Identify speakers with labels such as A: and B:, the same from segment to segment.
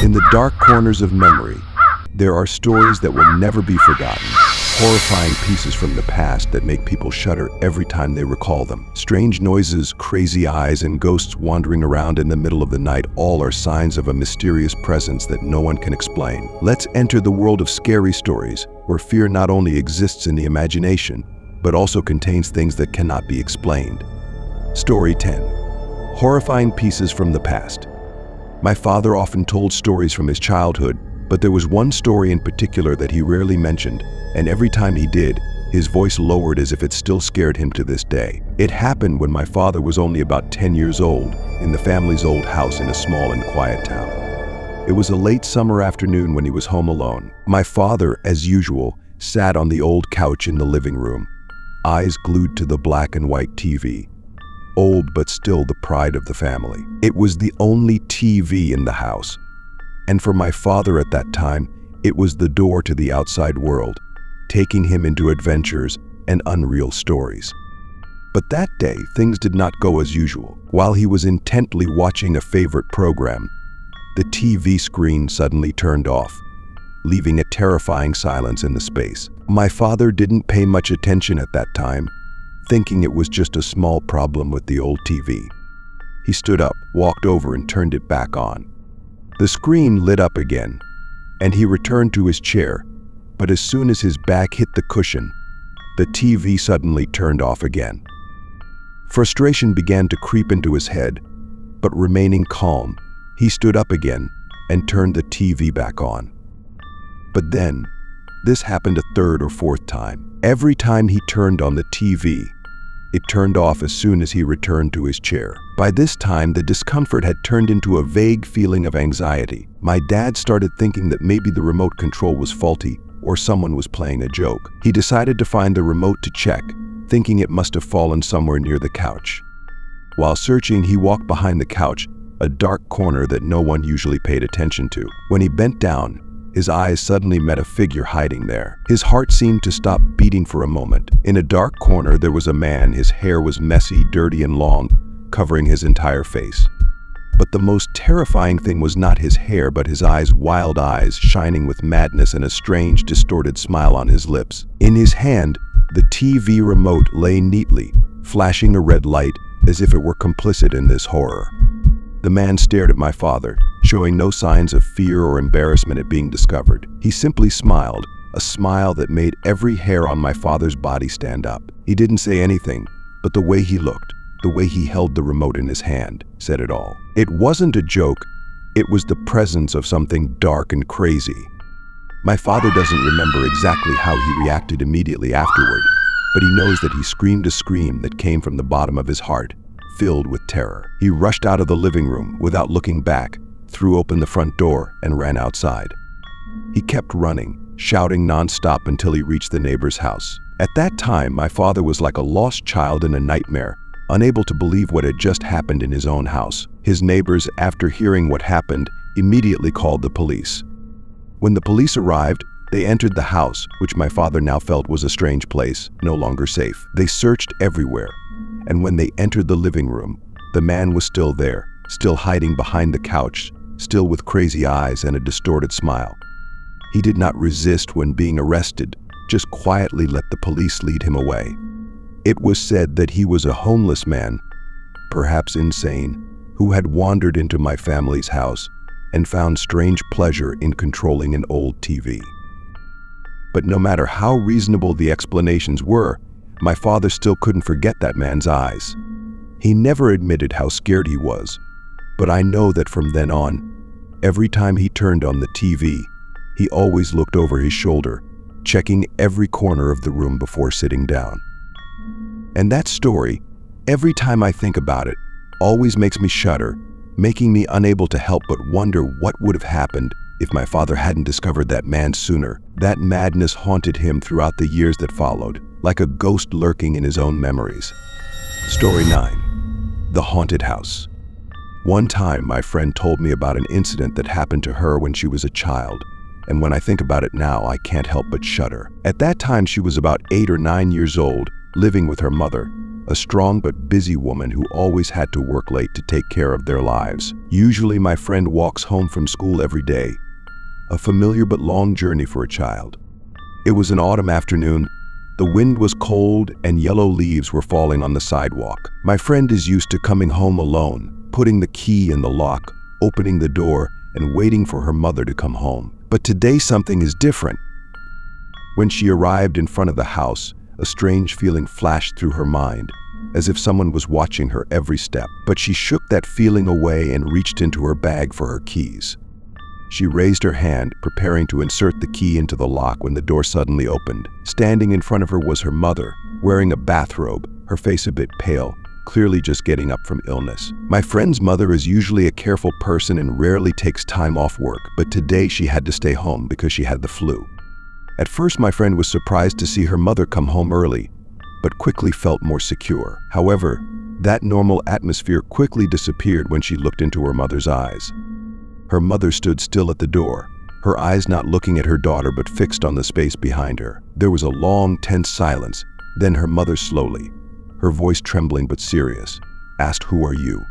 A: In the dark corners of memory, there are stories that will never be forgotten. Horrifying pieces from the past that make people shudder every time they recall them. Strange noises, crazy eyes, and ghosts wandering around in the middle of the night all are signs of a mysterious presence that no one can explain. Let's enter the world of scary stories, where fear not only exists in the imagination, but also contains things that cannot be explained. Story 10. Horrifying pieces from the past. My father often told stories from his childhood, but there was one story in particular that he rarely mentioned, and every time he did, his voice lowered as if it still scared him to this day. It happened when my father was only about 10 years old, in the family's old house in a small and quiet town. It was a late summer afternoon when he was home alone. My father, as usual, sat on the old couch in the living room, eyes glued to the black and white TV. Old but still the pride of the family. It was the only TV in the house. And for my father at that time, it was the door to the outside world, taking him into adventures and unreal stories. But that day, things did not go as usual. While he was intently watching a favorite program, the TV screen suddenly turned off, leaving a terrifying silence in the space. My father didn't pay much attention at that time, thinking it was just a small problem with the old TV. He stood up, walked over, and turned it back on. The screen lit up again, and he returned to his chair, but as soon as his back hit the cushion, the TV suddenly turned off again. Frustration began to creep into his head, but remaining calm, he stood up again and turned the TV back on. But then, this happened a third or fourth time. Every time he turned on the TV, it turned off as soon as he returned to his chair. By this time, the discomfort had turned into a vague feeling of anxiety. My dad started thinking that maybe the remote control was faulty or someone was playing a joke. He decided to find the remote to check, thinking it must have fallen somewhere near the couch. While searching, he walked behind the couch, a dark corner that no one usually paid attention to. When he bent down, his eyes suddenly met a figure hiding there. His heart seemed to stop beating for a moment. In a dark corner, there was a man. His hair was messy, dirty, and long, covering his entire face. But the most terrifying thing was not his hair, but his eyes, wild eyes, shining with madness and a strange, distorted smile on his lips. In his hand, the TV remote lay neatly, flashing a red light as if it were complicit in this horror. The man stared at my father, showing no signs of fear or embarrassment at being discovered. He simply smiled, a smile that made every hair on my father's body stand up. He didn't say anything, but the way he looked, the way he held the remote in his hand, said it all. It wasn't a joke, it was the presence of something dark and crazy. My father doesn't remember exactly how he reacted immediately afterward, but he knows that he screamed a scream that came from the bottom of his heart, filled with terror. He rushed out of the living room without looking back, threw open the front door, and ran outside. He kept running, shouting nonstop until he reached the neighbor's house. At that time, my father was like a lost child in a nightmare, unable to believe what had just happened in his own house. His neighbors, after hearing what happened, immediately called the police. When the police arrived, they entered the house, which my father now felt was a strange place, no longer safe. They searched everywhere, and when they entered the living room, the man was still there, still hiding behind the couch, still with crazy eyes and a distorted smile. He did not resist when being arrested, just quietly let the police lead him away. It was said that he was a homeless man, perhaps insane, who had wandered into my family's house and found strange pleasure in controlling an old TV. But no matter how reasonable the explanations were, my father still couldn't forget that man's eyes. He never admitted how scared he was, but I know that from then on, every time he turned on the TV, he always looked over his shoulder, checking every corner of the room before sitting down. And that story, every time I think about it, always makes me shudder, making me unable to help but wonder what would have happened if my father hadn't discovered that man sooner. That madness haunted him throughout the years that followed, like a ghost lurking in his own memories. Story 9. The Haunted House. One time, my friend told me about an incident that happened to her when she was a child, and when I think about it now, I can't help but shudder. At that time, she was about 8 or 9 years old, living with her mother, a strong but busy woman who always had to work late to take care of their lives. Usually my friend walks home from school every day, a familiar but long journey for a child. It was an autumn afternoon. The wind was cold and yellow leaves were falling on the sidewalk. My friend is used to coming home alone, putting the key in the lock, opening the door, and waiting for her mother to come home. But today something is different. When she arrived in front of the house, a strange feeling flashed through her mind, as if someone was watching her every step. But she shook that feeling away and reached into her bag for her keys. She raised her hand, preparing to insert the key into the lock when the door suddenly opened. Standing in front of her was her mother, wearing a bathrobe, her face a bit pale, clearly just getting up from illness. My friend's mother is usually a careful person and rarely takes time off work, but today she had to stay home because she had the flu. At first, my friend was surprised to see her mother come home early, but quickly felt more secure. However, that normal atmosphere quickly disappeared when she looked into her mother's eyes. Her mother stood still at the door, her eyes not looking at her daughter but fixed on the space behind her. There was a long, tense silence. Then her mother slowly, her voice trembling but serious, asked, "Who are you?"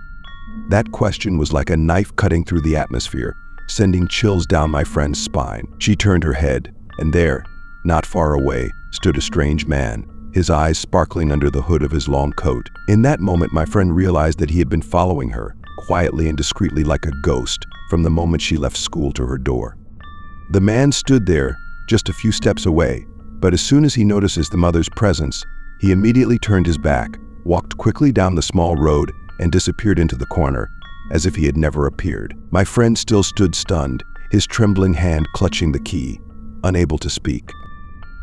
A: That question was like a knife cutting through the atmosphere, sending chills down my friend's spine. She turned her head, and there, not far away, stood a strange man, his eyes sparkling under the hood of his long coat. In that moment, my friend realized that he had been following her, quietly and discreetly like a ghost, from the moment she left school to her door. The man stood there, just a few steps away, but as soon as he notices the mother's presence, he immediately turned his back, walked quickly down the small road, and disappeared into the corner, as if he had never appeared. My friend still stood stunned, his trembling hand clutching the key, unable to speak.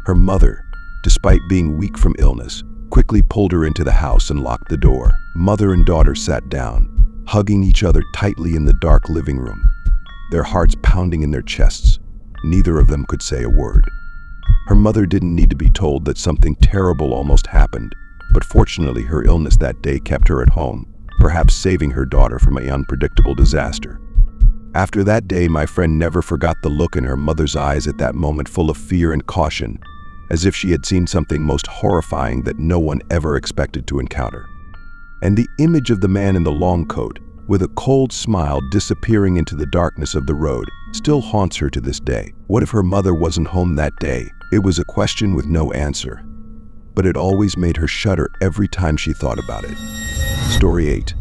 A: Her mother, despite being weak from illness, quickly pulled her into the house and locked the door. Mother and daughter sat down, hugging each other tightly in the dark living room, their hearts pounding in their chests. Neither of them could say a word. Her mother didn't need to be told that something terrible almost happened, but fortunately her illness that day kept her at home, perhaps saving her daughter from an unpredictable disaster. After that day, my friend never forgot the look in her mother's eyes at that moment, full of fear and caution, as if she had seen something most horrifying that no one ever expected to encounter. And the image of the man in the long coat, with a cold smile disappearing into the darkness of the road, still haunts her to this day. What if her mother wasn't home that day? It was a question with no answer, but it always made her shudder every time she thought about it. Story 8.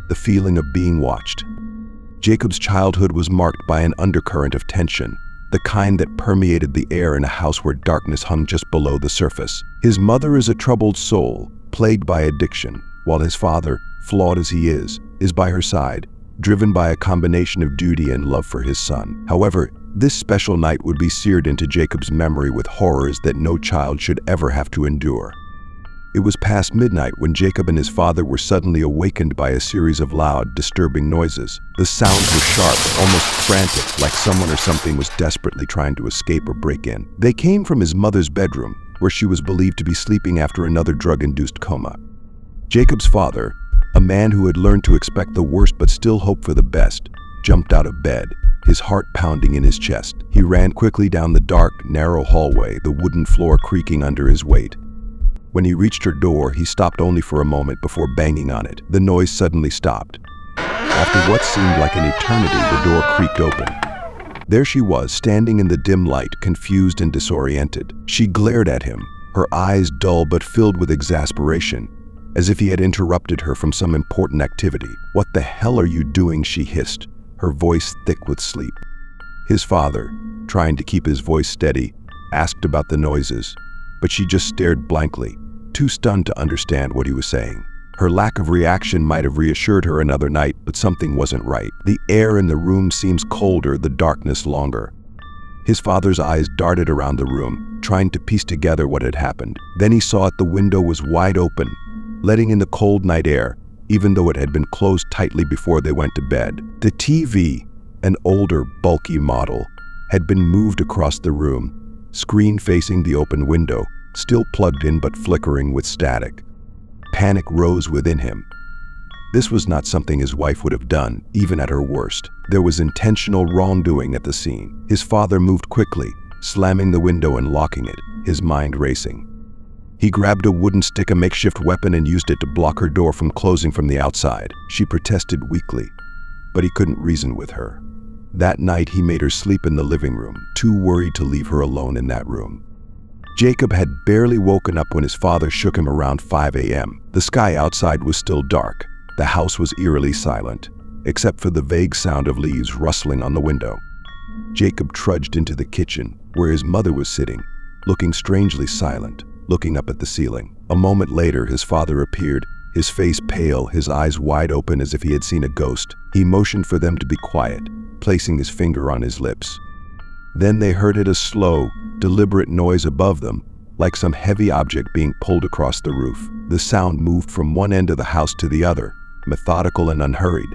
A: The feeling of being watched. Jacob's childhood was marked by an undercurrent of tension, the kind that permeated the air in a house where darkness hung just below the surface. His mother is a troubled soul, plagued by addiction, while his father, flawed as he is by her side, driven by a combination of duty and love for his son. However, this special night would be seared into Jacob's memory with horrors that no child should ever have to endure. It was past midnight when Jacob and his father were suddenly awakened by a series of loud, disturbing noises. The sounds were sharp, almost frantic, like someone or something was desperately trying to escape or break in. They came from his mother's bedroom, where she was believed to be sleeping after another drug-induced coma. Jacob's father, a man who had learned to expect the worst but still hope for the best, jumped out of bed, his heart pounding in his chest. He ran quickly down the dark, narrow hallway, the wooden floor creaking under his weight. When he reached her door, he stopped only for a moment before banging on it. The noise suddenly stopped. After what seemed like an eternity, the door creaked open. There she was, standing in the dim light, confused and disoriented. She glared at him, her eyes dull but filled with exasperation, as if he had interrupted her from some important activity. "What the hell are you doing?" she hissed, her voice thick with sleep. His father, trying to keep his voice steady, asked about the noises, but she just stared blankly, too stunned to understand what he was saying. Her lack of reaction might have reassured her another night, but something wasn't right. The air in the room seems colder, the darkness longer. His father's eyes darted around the room, trying to piece together what had happened. Then he saw the window was wide open, letting in the cold night air, even though it had been closed tightly before they went to bed. The TV, an older, bulky model, had been moved across the room, screen facing the open window, still plugged in but flickering with static. Panic rose within him. This was not something his wife would have done, even at her worst. There was intentional wrongdoing at the scene. His father moved quickly, slamming the window and locking it, his mind racing. He grabbed a wooden stick, a makeshift weapon, and used it to block her door from closing from the outside. She protested weakly, but he couldn't reason with her. That night, he made her sleep in the living room, too worried to leave her alone in that room. Jacob had barely woken up when his father shook him around 5 a.m. The sky outside was still dark. The house was eerily silent, except for the vague sound of leaves rustling on the window. Jacob trudged into the kitchen, where his mother was sitting, looking strangely silent, looking up at the ceiling. A moment later, his father appeared, his face pale, his eyes wide open as if he had seen a ghost. He motioned for them to be quiet, placing his finger on his lips. Then they heard a slow, deliberate noise above them, like some heavy object being pulled across the roof. The sound moved from one end of the house to the other, methodical and unhurried,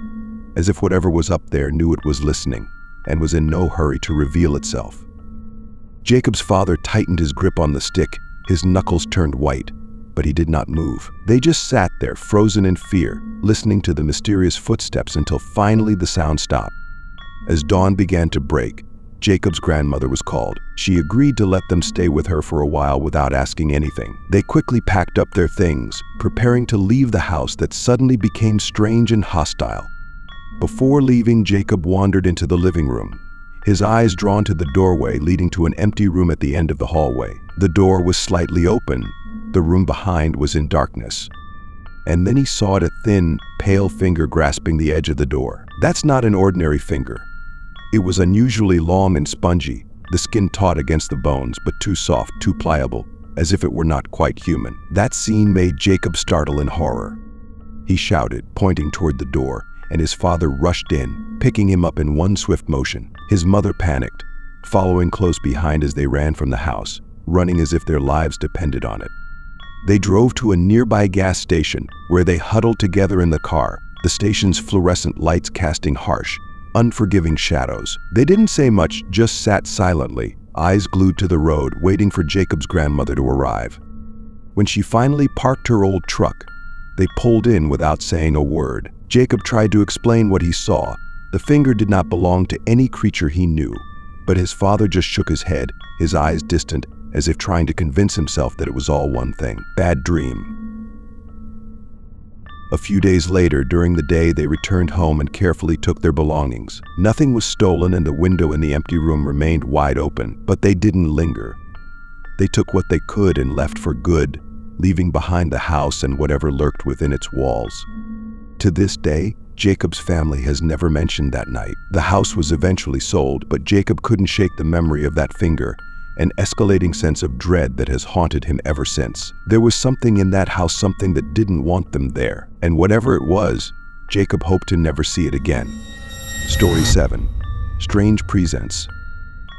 A: as if whatever was up there knew it was listening and was in no hurry to reveal itself. Jacob's father tightened his grip on the stick, his knuckles turned white, but he did not move. They just sat there, frozen in fear, listening to the mysterious footsteps until finally the sound stopped. As dawn began to break, Jacob's grandmother was called. She agreed to let them stay with her for a while without asking anything. They quickly packed up their things, preparing to leave the house that suddenly became strange and hostile. Before leaving, Jacob wandered into the living room, his eyes drawn to the doorway leading to an empty room at the end of the hallway. The door was slightly open. The room behind was in darkness. And then he saw a thin, pale finger grasping the edge of the door. That's not an ordinary finger. It was unusually long and spongy, the skin taut against the bones, but too soft, too pliable, as if it were not quite human. That scene made Jacob startle in horror. He shouted, pointing toward the door, and his father rushed in, picking him up in one swift motion. His mother panicked, following close behind as they ran from the house, running as if their lives depended on it. They drove to a nearby gas station, where they huddled together in the car, the station's fluorescent lights casting harsh, unforgiving shadows. They didn't say much, just sat silently, eyes glued to the road, waiting for Jacob's grandmother to arrive. When she finally parked her old truck, they pulled in without saying a word. Jacob tried to explain what he saw. The finger did not belong to any creature he knew, but his father just shook his head, his eyes distant, as if trying to convince himself that it was all one thing. Bad dream. A few days later, during the day, they returned home and carefully took their belongings. Nothing was stolen and the window in the empty room remained wide open, but they didn't linger. They took what they could and left for good, leaving behind the house and whatever lurked within its walls. To this day, Jacob's family has never mentioned that night. The house was eventually sold, but Jacob couldn't shake the memory of that finger, an escalating sense of dread that has haunted him ever since. There was something in that house, something that didn't want them there. And whatever it was, Jacob hoped to never see it again. Story 7. Strange Presence.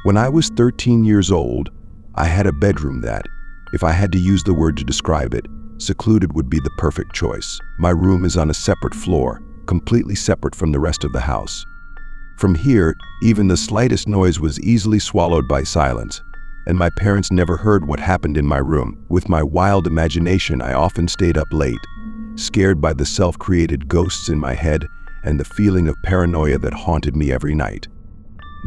A: When I was 13 years old, I had a bedroom that, if I had to use the word to describe it, secluded would be the perfect choice. My room is on a separate floor, completely separate from the rest of the house. From here, even the slightest noise was easily swallowed by silence, and my parents never heard what happened in my room. With my wild imagination, I often stayed up late, scared by the self-created ghosts in my head and the feeling of paranoia that haunted me every night.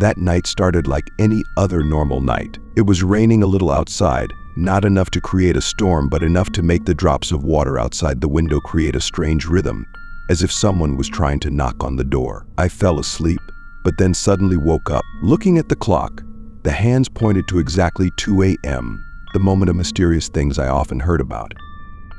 A: That night started like any other normal night. It was raining a little outside, not enough to create a storm, but enough to make the drops of water outside the window create a strange rhythm, as if someone was trying to knock on the door. I fell asleep, but then suddenly woke up. Looking at the clock, the hands pointed to exactly 2 a.m., the moment of mysterious things I often heard about.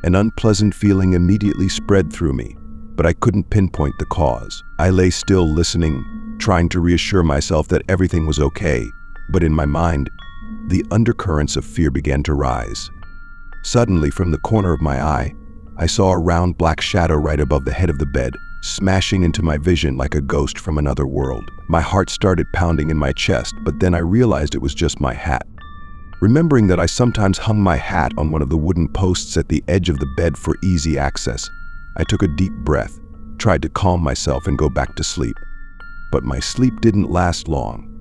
A: An unpleasant feeling immediately spread through me, but I couldn't pinpoint the cause. I lay still, listening, trying to reassure myself that everything was okay, but in my mind, the undercurrents of fear began to rise. Suddenly, from the corner of my eye, I saw a round black shadow right above the head of the bed, smashing into my vision like a ghost from another world. My heart started pounding in my chest, but then I realized it was just my hat. Remembering that I sometimes hung my hat on one of the wooden posts at the edge of the bed for easy access, I took a deep breath, tried to calm myself and go back to sleep. But my sleep didn't last long.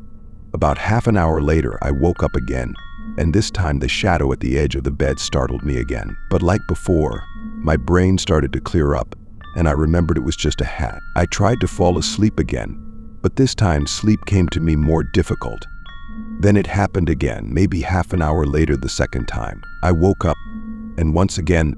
A: About half an hour later, I woke up again, and this time the shadow at the edge of the bed startled me again. But like before, my brain started to clear up, and I remembered it was just a hat. I tried to fall asleep again, but this time sleep came to me more difficult. Then it happened again, maybe half an hour later the second time. I woke up, And once again,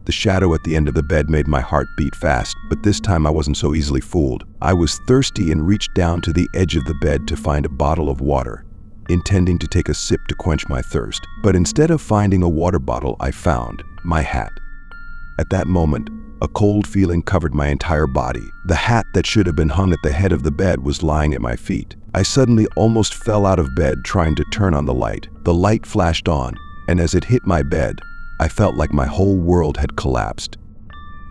A: the shadow at the end of the bed made my heart beat fast, but this time I wasn't so easily fooled. I was thirsty and reached down to the edge of the bed to find a bottle of water, intending to take a sip to quench my thirst. But instead of finding a water bottle, I found my hat. At that moment, a cold feeling covered my entire body. The hat that should have been hung at the head of the bed was lying at my feet. I suddenly almost fell out of bed trying to turn on the light. The light flashed on, and as it hit my bed, I felt like my whole world had collapsed.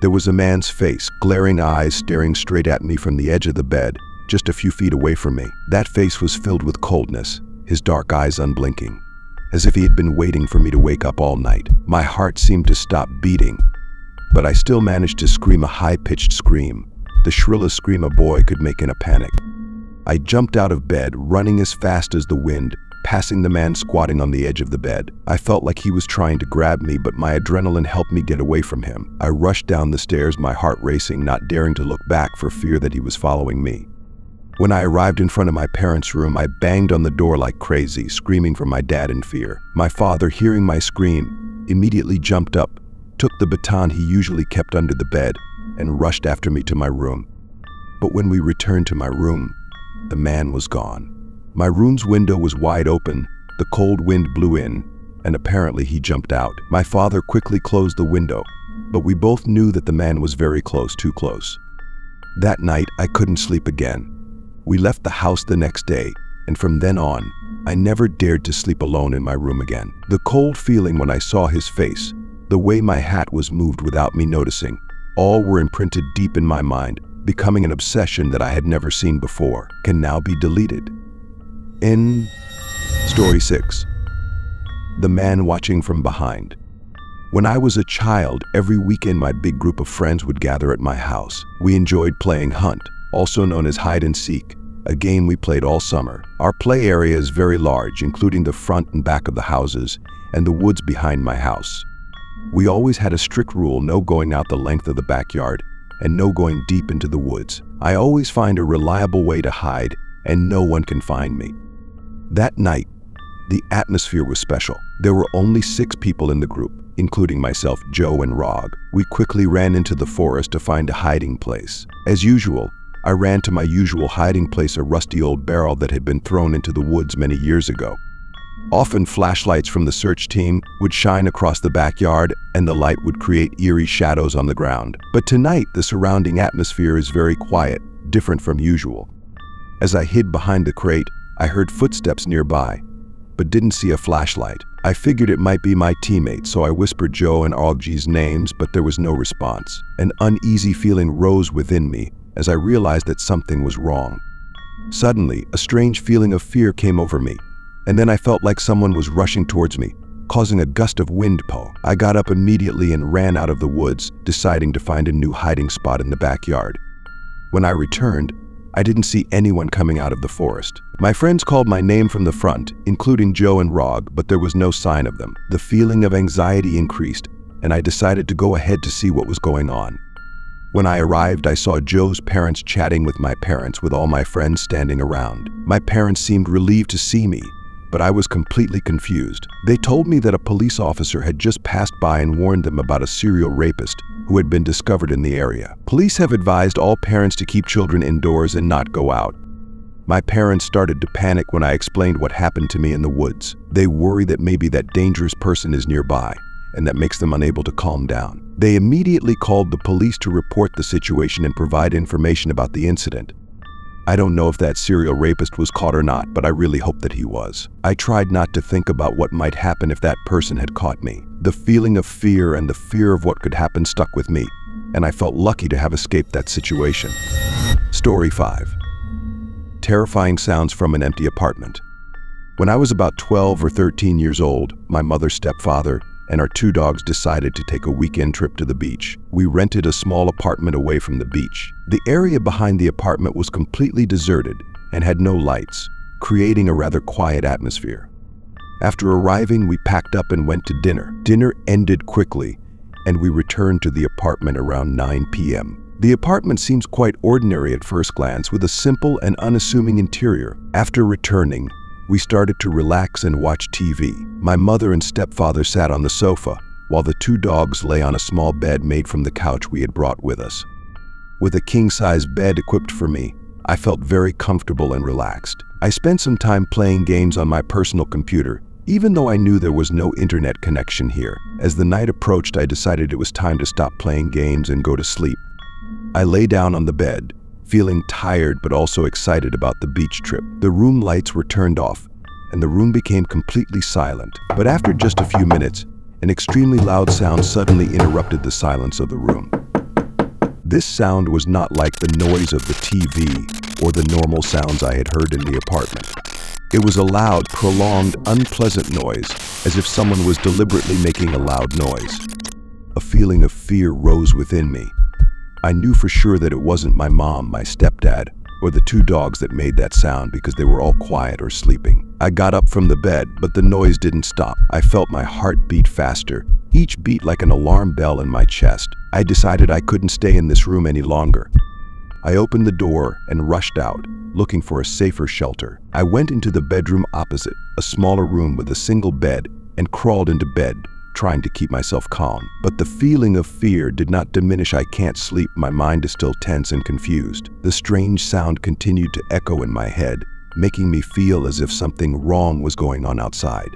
A: There was a man's face, glaring eyes staring straight at me from the edge of the bed, just a few feet away from me. That face was filled with coldness, his dark eyes unblinking, as if he had been waiting for me to wake up all night. My heart seemed to stop beating, but I still managed to scream a high-pitched scream, the shrillest scream a boy could make in a panic. I jumped out of bed, running as fast as the wind, passing the man squatting on the edge of the bed. I felt like he was trying to grab me, but my adrenaline helped me get away from him. I rushed down the stairs, my heart racing, not daring to look back for fear that he was following me. When I arrived in front of my parents' room, I banged on the door like crazy, screaming for my dad in fear. My father, hearing my scream, immediately jumped up, took the baton he usually kept under the bed, and rushed after me to my room. But when we returned to my room, the man was gone. My room's window was wide open, the cold wind blew in, and apparently he jumped out. My father quickly closed the window, but we both knew that the man was very close, too close. That night, I couldn't sleep again. We left the house the next day, and from then on, I never dared to sleep alone in my room again. The cold feeling when I saw his face, the way my hat was moved without me noticing, all were imprinted deep in my mind, becoming an obsession that I had never seen before, can now be deleted. In Story 6. The Man Watching from Behind. When I was a child, every weekend my big group of friends would gather at my house. We enjoyed playing hunt, also known as hide and seek, a game we played all summer. Our play area is very large, including the front and back of the houses and the woods behind my house. We always had a strict rule: no going out the length of the backyard and no going deep into the woods. I always find a reliable way to hide and no one can find me. That night, the atmosphere was special. There were only 6 people in the group, including myself, Joe, and Rog. We quickly ran into the forest to find a hiding place. As usual, I ran to my usual hiding place, a rusty old barrel that had been thrown into the woods many years ago. Often flashlights from the search team would shine across the backyard and the light would create eerie shadows on the ground. But tonight, the surrounding atmosphere is very quiet, different from usual. As I hid behind the crate, I heard footsteps nearby, but didn't see a flashlight. I figured it might be my teammates, so I whispered Joe and Oggy's names, but there was no response. An uneasy feeling rose within me as I realized that something was wrong. Suddenly, a strange feeling of fear came over me, and then I felt like someone was rushing towards me, causing a gust of wind. I got up immediately and ran out of the woods, deciding to find a new hiding spot in the backyard. When I returned, I didn't see anyone coming out of the forest. My friends called my name from the front, including Joe and Rog, but there was no sign of them. The feeling of anxiety increased, and I decided to go ahead to see what was going on. When I arrived, I saw Joe's parents chatting with my parents, with all my friends standing around. My parents seemed relieved to see me, but I was completely confused. They told me that a police officer had just passed by and warned them about a serial rapist who had been discovered in the area. Police have advised all parents to keep children indoors and not go out. My parents started to panic when I explained what happened to me in the woods. They worry that maybe that dangerous person is nearby, and that makes them unable to calm down. They immediately called the police to report the situation and provide information about the incident. I don't know if that serial rapist was caught or not, but I really hope that he was. I tried not to think about what might happen if that person had caught me. The feeling of fear and the fear of what could happen stuck with me, and I felt lucky to have escaped that situation. Story 5. Terrifying sounds from an empty apartment. When I was about 12 or 13 years old, my mother's stepfather and our 2 dogs decided to take a weekend trip to the beach. We rented a small apartment away from the beach. The area behind the apartment was completely deserted and had no lights, creating a rather quiet atmosphere. After arriving, we packed up and went to dinner. Dinner ended quickly, and we returned to the apartment around 9 p.m. The apartment seems quite ordinary at first glance, with a simple and unassuming interior. After returning, we started to relax and watch TV. My mother and stepfather sat on the sofa, while the two dogs lay on a small bed made from the couch we had brought with us. With a king-size bed equipped for me, I felt very comfortable and relaxed. I spent some time playing games on my personal computer, even though I knew there was no internet connection here. As the night approached, I decided it was time to stop playing games and go to sleep. I lay down on the bed, feeling tired but also excited about the beach trip. The room lights were turned off, and the room became completely silent. But after just a few minutes, an extremely loud sound suddenly interrupted the silence of the room. This sound was not like the noise of the TV or the normal sounds I had heard in the apartment. It was a loud, prolonged, unpleasant noise, as if someone was deliberately making a loud noise. A feeling of fear rose within me. I knew for sure that it wasn't my mom, my stepdad, or the two dogs that made that sound because they were all quiet or sleeping. I got up from the bed, but the noise didn't stop. I felt my heart beat faster, each beat like an alarm bell in my chest. I decided I couldn't stay in this room any longer. I opened the door and rushed out, looking for a safer shelter. I went into the bedroom opposite, a smaller room with a single bed, and crawled into bed, trying to keep myself calm. But the feeling of fear did not diminish. I can't sleep. My mind is still tense and confused. The strange sound continued to echo in my head, making me feel as if something wrong was going on outside.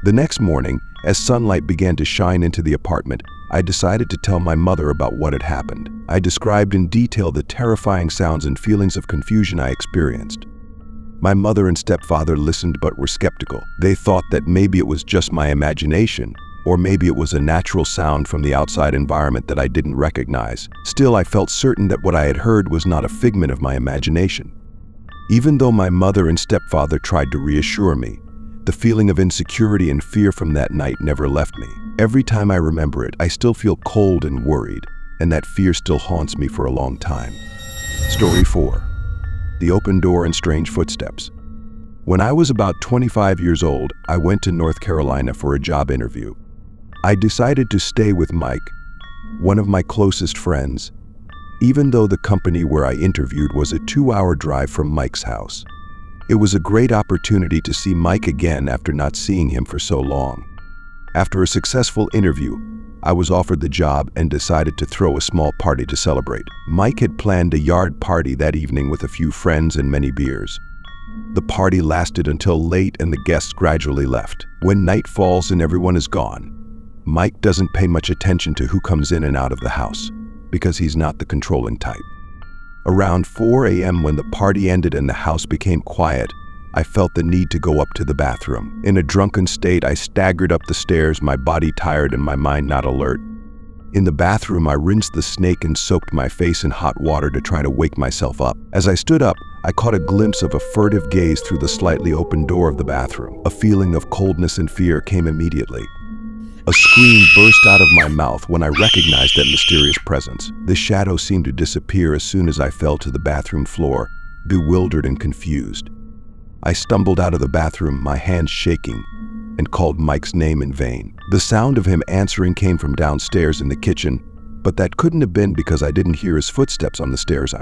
A: The next morning, as sunlight began to shine into the apartment, I decided to tell my mother about what had happened. I described in detail the terrifying sounds and feelings of confusion I experienced. My mother and stepfather listened but were skeptical. They thought that maybe it was just my imagination, or maybe it was a natural sound from the outside environment that I didn't recognize. Still, I felt certain that what I had heard was not a figment of my imagination. Even though my mother and stepfather tried to reassure me, the feeling of insecurity and fear from that night never left me. Every time I remember it, I still feel cold and worried, and that fear still haunts me for a long time. Story 4. The open door and strange footsteps. When I was about 25 years old, I went to North Carolina for a job interview. I decided to stay with Mike, one of my closest friends, even though the company where I interviewed was a 2-hour drive from Mike's house. It was a great opportunity to see Mike again after not seeing him for so long. After a successful interview, I was offered the job and decided to throw a small party to celebrate. Mike had planned a yard party that evening with a few friends and many beers. The party lasted until late and the guests gradually left. When night falls and everyone is gone, Mike doesn't pay much attention to who comes in and out of the house, because he's not the controlling type. Around 4 a.m. when the party ended and the house became quiet, I felt the need to go up to the bathroom. In a drunken state, I staggered up the stairs, my body tired and my mind not alert. In the bathroom, I rinsed the snake and soaked my face in hot water to try to wake myself up. As I stood up, I caught a glimpse of a furtive gaze through the slightly open door of the bathroom. A feeling of coldness and fear came immediately. A scream burst out of my mouth when I recognized that mysterious presence. The shadow seemed to disappear as soon as I fell to the bathroom floor, bewildered and confused. I stumbled out of the bathroom, my hands shaking, and called Mike's name in vain. The sound of him answering came from downstairs in the kitchen, but that couldn't have been because I didn't hear his footsteps on the stairs.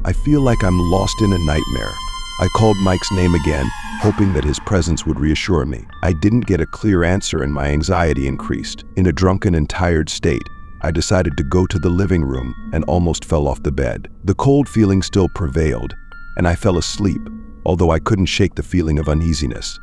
A: I feel like I'm lost in a nightmare. I called Mike's name again, hoping that his presence would reassure me. I didn't get a clear answer and my anxiety increased. In a drunken and tired state, I decided to go to the living room and almost fell off the bed. The cold feeling still prevailed, and I fell asleep, although I couldn't shake the feeling of uneasiness.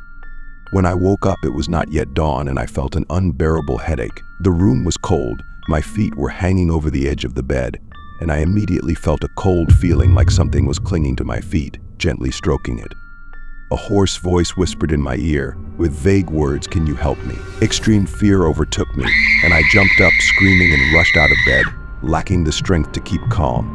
A: When I woke up, it was not yet dawn and I felt an unbearable headache. The room was cold, my feet were hanging over the edge of the bed, and I immediately felt a cold feeling like something was clinging to my feet, gently stroking it. A hoarse voice whispered in my ear, with vague words, "Can you help me?" Extreme fear overtook me, and I jumped up screaming and rushed out of bed, lacking the strength to keep calm.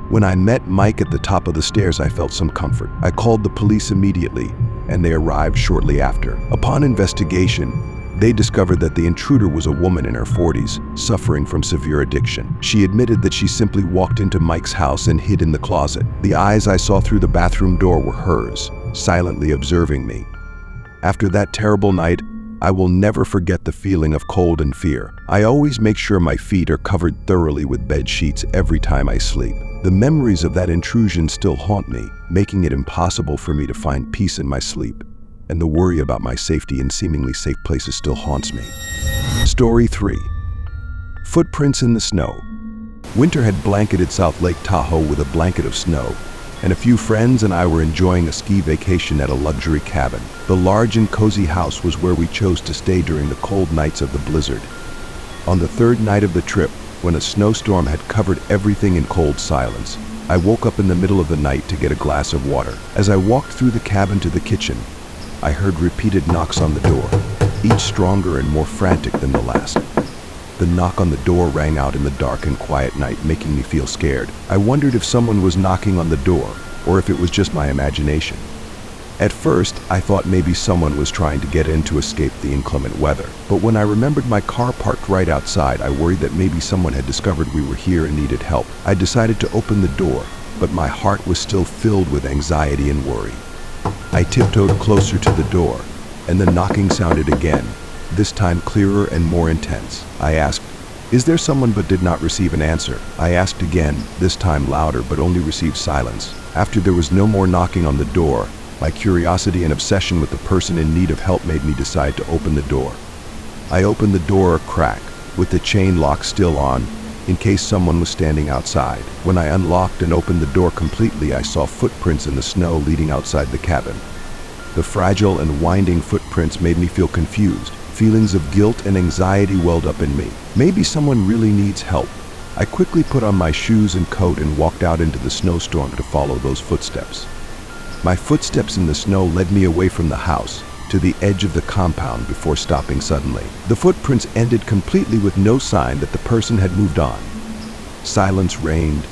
A: When I met Mike at the top of the stairs, I felt some comfort. I called the police immediately, and they arrived shortly after. Upon investigation, they discovered that the intruder was a woman in her 40s, suffering from severe addiction. She admitted that she simply walked into Mike's house and hid in the closet. The eyes I saw through the bathroom door were hers, silently observing me. After that terrible night, I will never forget the feeling of cold and fear. I always make sure my feet are covered thoroughly with bed sheets every time I sleep. The memories of that intrusion still haunt me, making it impossible for me to find peace in my sleep, and the worry about my safety in seemingly safe places still haunts me. Story 3. Footprints in the snow. Winter had blanketed South Lake Tahoe with a blanket of snow, and a few friends and I were enjoying a ski vacation at a luxury cabin. The large and cozy house was where we chose to stay during the cold nights of the blizzard. On the third night of the trip, when a snowstorm had covered everything in cold silence, I woke up in the middle of the night to get a glass of water. As I walked through the cabin to the kitchen, I heard repeated knocks on the door, each stronger and more frantic than the last. The knock on the door rang out in the dark and quiet night, making me feel scared. I wondered if someone was knocking on the door, or if it was just my imagination. At first, I thought maybe someone was trying to get in to escape the inclement weather. But when I remembered my car parked right outside, I worried that maybe someone had discovered we were here and needed help. I decided to open the door, but my heart was still filled with anxiety and worry. I tiptoed closer to the door, and the knocking sounded again, this time clearer and more intense. I asked, "Is there someone?" but did not receive an answer. I asked again, this time louder, but only received silence. After there was no more knocking on the door, my curiosity and obsession with the person in need of help made me decide to open the door. I opened the door a crack, with the chain lock still on, in case someone was standing outside. When I unlocked and opened the door completely, I saw footprints in the snow leading outside the cabin. The fragile and winding footprints made me feel confused. Feelings of guilt and anxiety welled up in me. Maybe someone really needs help. I quickly put on my shoes and coat and walked out into the snowstorm to follow those footsteps. My footsteps in the snow led me away from the house, to the edge of the compound before stopping suddenly. The footprints ended completely with no sign that the person had moved on. Silence reigned,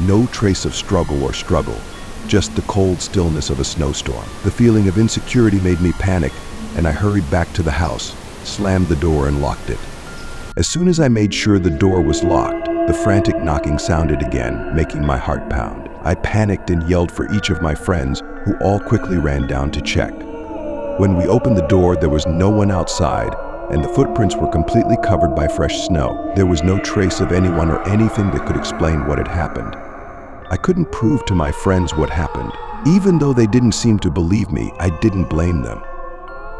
A: no trace of struggle or struggle, just the cold stillness of a snowstorm. The feeling of insecurity made me panic, and I hurried back to the house, slammed the door and locked it. As soon as I made sure the door was locked, the frantic knocking sounded again, making my heart pound. I panicked and yelled for each of my friends, who all quickly ran down to check. When we opened the door, there was no one outside, and the footprints were completely covered by fresh snow. There was no trace of anyone or anything that could explain what had happened. I couldn't prove to my friends what happened. Even though they didn't seem to believe me, I didn't blame them,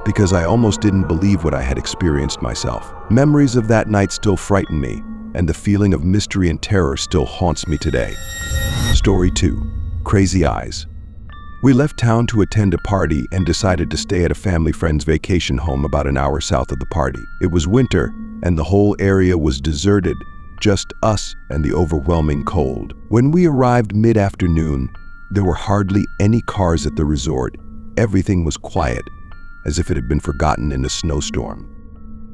A: because I almost didn't believe what I had experienced myself. Memories of that night still frighten me, and the feeling of mystery and terror still haunts me today. Story 2. Crazy Eyes. We left town to attend a party and decided to stay at a family friend's vacation home about an hour south of the party. It was winter, and the whole area was deserted, just us and the overwhelming cold. When we arrived mid-afternoon, there were hardly any cars at the resort. Everything was quiet, as if it had been forgotten in a snowstorm.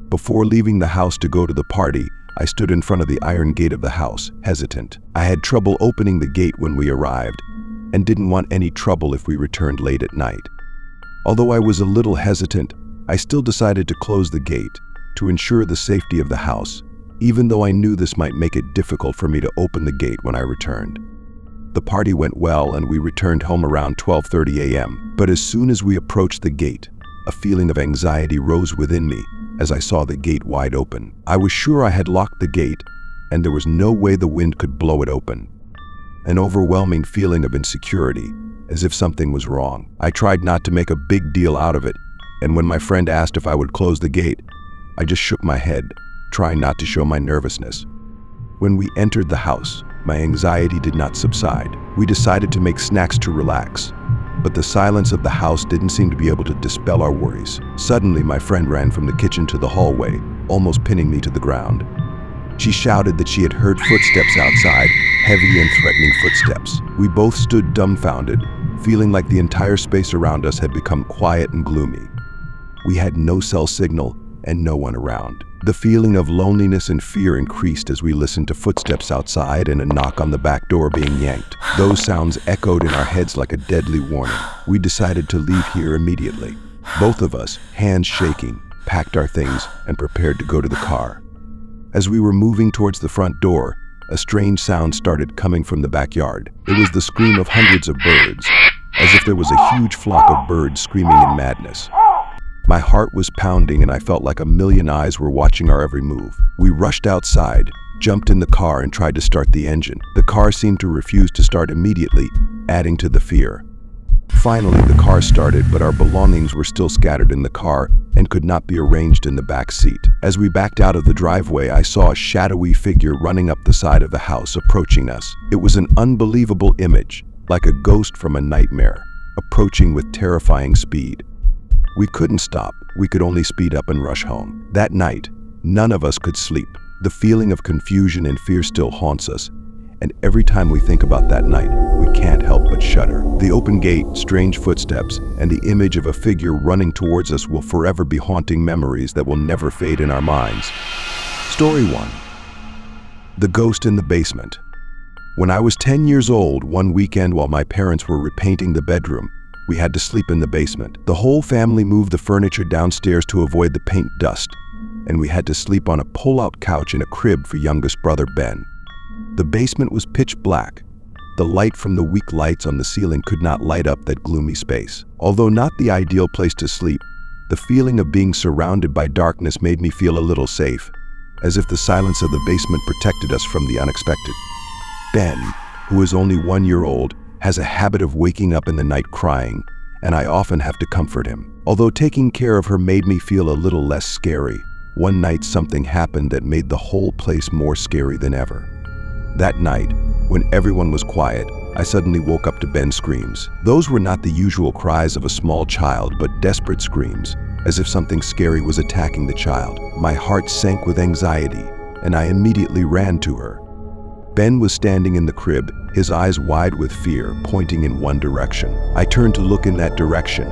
A: Before leaving the house to go to the party, I stood in front of the iron gate of the house, hesitant. I had trouble opening the gate when we arrived, and didn't want any trouble if we returned late at night. Although I was a little hesitant, I still decided to close the gate to ensure the safety of the house, even though I knew this might make it difficult for me to open the gate when I returned. The party went well and we returned home around 12:30 a.m. But as soon as we approached the gate, a feeling of anxiety rose within me as I saw the gate wide open. I was sure I had locked the gate, and there was no way the wind could blow it open. An overwhelming feeling of insecurity, as if something was wrong. I tried not to make a big deal out of it, and when my friend asked if I would close the gate, I just shook my head, trying not to show my nervousness. When we entered the house, my anxiety did not subside. We decided to make snacks to relax, but the silence of the house didn't seem to be able to dispel our worries. Suddenly, my friend ran from the kitchen to the hallway, almost pinning me to the ground. She shouted that she had heard footsteps outside, heavy and threatening footsteps. We both stood dumbfounded, feeling like the entire space around us had become quiet and gloomy. We had no cell signal and no one around. The feeling of loneliness and fear increased as we listened to footsteps outside and a knock on the back door being yanked. Those sounds echoed in our heads like a deadly warning. We decided to leave here immediately. Both of us, hands shaking, packed our things and prepared to go to the car. As we were moving towards the front door, a strange sound started coming from the backyard. It was the scream of hundreds of birds, as if there was a huge flock of birds screaming in madness. My heart was pounding and I felt like a million eyes were watching our every move. We rushed outside, jumped in the car and tried to start the engine. The car seemed to refuse to start immediately, adding to the fear. Finally, the car started, but our belongings were still scattered in the car and could not be arranged in the back seat. As we backed out of the driveway, I saw a shadowy figure running up the side of the house, approaching us. It was an unbelievable image, like a ghost from a nightmare, approaching with terrifying speed. We couldn't stop. We could only speed up and rush home. That night, none of us could sleep. The feeling of confusion and fear still haunts us, and every time we think about that night, we can't help but shudder. The open gate, strange footsteps, and the image of a figure running towards us will forever be haunting memories that will never fade in our minds. Story 1. The Ghost in the Basement. When I was 10 years old, one weekend while my parents were repainting the bedroom, we had to sleep in the basement. The whole family moved the furniture downstairs to avoid the paint dust, and we had to sleep on a pull-out couch in a crib for youngest brother Ben. The basement was pitch black. The light from the weak lights on the ceiling could not light up that gloomy space. Although not the ideal place to sleep, the feeling of being surrounded by darkness made me feel a little safe, as if the silence of the basement protected us from the unexpected. Ben, who is only 1 year old, has a habit of waking up in the night crying, and I often have to comfort him. Although taking care of her made me feel a little less scary, one night something happened that made the whole place more scary than ever. That night, when everyone was quiet, I suddenly woke up to Ben's screams. Those were not the usual cries of a small child, but desperate screams, as if something scary was attacking the child. My heart sank with anxiety, and I immediately ran to her. Ben was standing in the crib, his eyes wide with fear, pointing in one direction. I turned to look in that direction,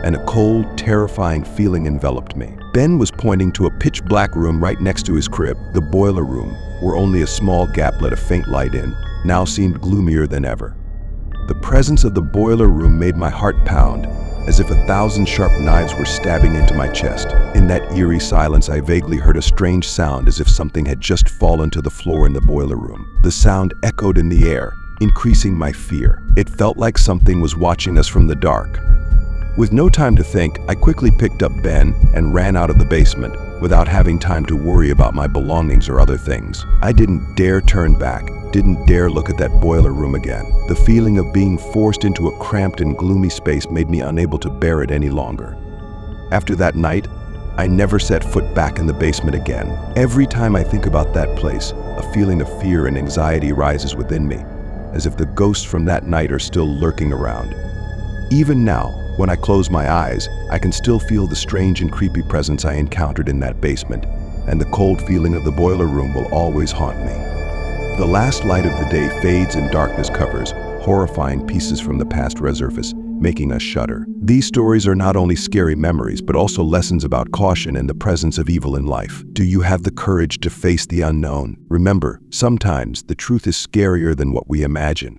A: and a cold, terrifying feeling enveloped me. Ben was pointing to a pitch-black room right next to his crib. The boiler room, where only a small gap let a faint light in, now seemed gloomier than ever. The presence of the boiler room made my heart pound, as if 1,000 sharp knives were stabbing into my chest. In that eerie silence, I vaguely heard a strange sound, as if something had just fallen to the floor in the boiler room. The sound echoed in the air, increasing my fear. It felt like something was watching us from the dark. With no time to think, I quickly picked up Ben and ran out of the basement, without having time to worry about my belongings or other things. I didn't dare turn back, didn't dare look at that boiler room again. The feeling of being forced into a cramped and gloomy space made me unable to bear it any longer. After that night, I never set foot back in the basement again. Every time I think about that place, a feeling of fear and anxiety rises within me, as if the ghosts from that night are still lurking around. Even now, when I close my eyes, I can still feel the strange and creepy presence I encountered in that basement, and the cold feeling of the boiler room will always haunt me. The last light of the day fades and darkness covers, horrifying pieces from the past resurface, making us shudder. These stories are not only scary memories, but also lessons about caution and the presence of evil in life. Do you have the courage to face the unknown? Remember, sometimes the truth is scarier than what we imagine.